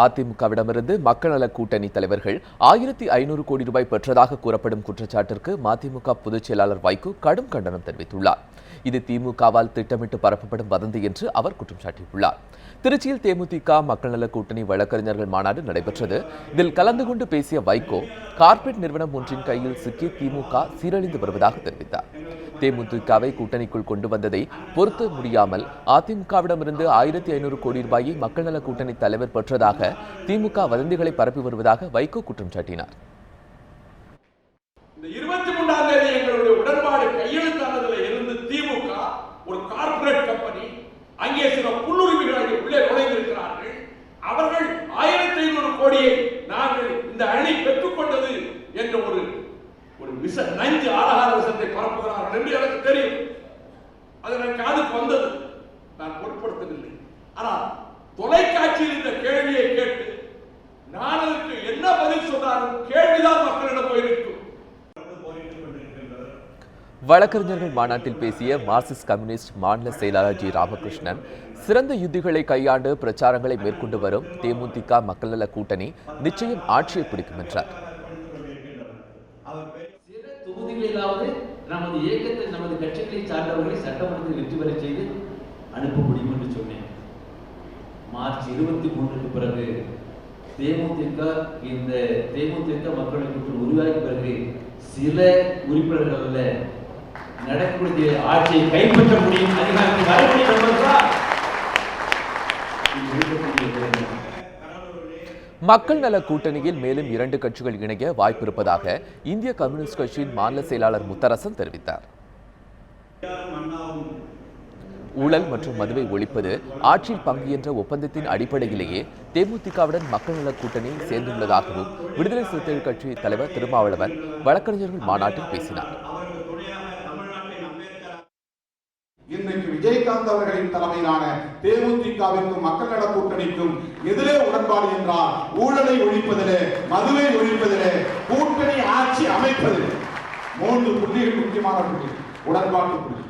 அதிமுகவிடமிருந்து மக்கள் நல கூட்டணி தலைவர்கள் 1500 கோடி ரூபாய் பெற்றதாக கூறப்படும் குற்றச்சாட்டிற்கு மதிமுக பொதுச் செயலாளர் வைகோ கடும் கண்டனம் தெரிவித்துள்ளார். இது திமுகவால் திட்டமிட்டு பரப்பப்படும் வதந்தி என்று அவர் குற்றம் சாட்டியுள்ளார். திருச்சியில் தேமுதிக மக்கள் நல கூட்டணி வழக்கறிஞர்கள் மாநாடு நடைபெற்றது. இதில் கலந்து கொண்டு பேசிய வைகோ, கார்ப்பரேட் நிறுவனம் ஒன்றின் கையில் சிக்கி திமுக சீரழிந்து வருவதாக தெரிவித்தார். தேமுதிகவை கூட்டணிக்குள் கொண்டு வந்ததை பொறுத்து முடியாமல் அதிமுகவிடமிருந்து 1500 கோடி ரூபாயை மக்கள் நல கூட்டணி தலைவர் பெற்றதாக திமுக வதந்திகளை பரப்பி வருவதாக வைகோ குற்றம் சாட்டினார். இந்த 23ஆம் தேதி எங்களுடைய உடன்பாடு கையெழுத்தானதில் இருந்து திமுக ஒரு கார்ப்பரேட் கம்பெனி, அங்கே சில புல்லுரிமைகளை உள்ளே நுழைந்திருக்கிறார்கள். அவர்கள் 1500 கோடியை நாங்கள் இந்த அணி பெற்றுக்கொண்டது என்ற ஒரு விஷ நஞ்சு ஆதார விஷத்தை பரப்புகிறார்கள் என்று எனக்கு தெரியும். அது எனக்கு காதுக்கு வந்தது, நான் பொருட்படுத்தவில்லை. ஆனால் தொலைக்காட்சியில் இந்த கேள்வியை கேட்டு நான் அதற்கு என்ன பதில் சொன்னாலும் கேள்விதான் மக்களிடம் போயிருக்கும். வழக்கறிஞர்கள் மாநாட்டில் பேசிய மார்க்சிஸ்ட் கம்யூனிஸ்ட் மாநில செயலாளர் ஜி ராமகிருஷ்ணன், சிறந்த யுத்திகளை கையாண்டு பிரச்சாரங்களை மேற்கொண்டு வரும் தேமுதிக மக்கள் நல கூட்டணி நிச்சயம் ஆட்சியை பிடிக்கும் என்றார். நமது இயக்கத்தை நமது கட்சிகளை சார்ந்தவர்களை சட்டமன்றத்தில் வெற்றி பெற செய்து அனுப்ப முடியும் என்று சொன்னேன். மார்ச் 23க்கு பிறகு இந்த தேமுதிக மக்கள் கூட்டணி உருவாகி பிறகு சில உறுப்பினர்கள் நடக்கக்கூடிய ஆட்சியை கைப்பற்ற முடியும், அதிகாரத்தில் வர முடியும். மக்கள் நல கூட்டணியில் மேலும் 2 கட்சிகள் இணைய வாய்ப்பிருப்பதாக இந்திய கம்யூனிஸ்ட் கட்சியின் மாநில செயலாளர் முத்தரசன் தெரிவித்தார். ஊழல் மற்றும் மதுவை ஒழிப்பது ஆட்சியில் பங்கு என்ற ஒப்பந்தத்தின் அடிப்படையிலேயே தேமுதிகவுடன் மக்கள் நல கூட்டணி சேர்ந்துள்ளதாகவும் விடுதலை சிறுத்தைகள் கட்சி தலைவர் திருமாவளவன் வழக்கறிஞர்கள் மாநாட்டில் பேசினார். இன்றைக்கு விஜயகாந்த் அவர்களின் தலைமையிலான தேமுதிகவிற்கும் மக்கள் நல கூட்டணிக்கும் எதிரே உடன்பாடு என்றால் ஊழலை ஒழிப்பதிலே, மதுவை ஒழிப்பதிலே, கூட்டணி ஆட்சி அமைப்பதில் 3 புள்ளிகள் முக்கியமான புள்ளி, உடன்பாட்டு புள்ளி.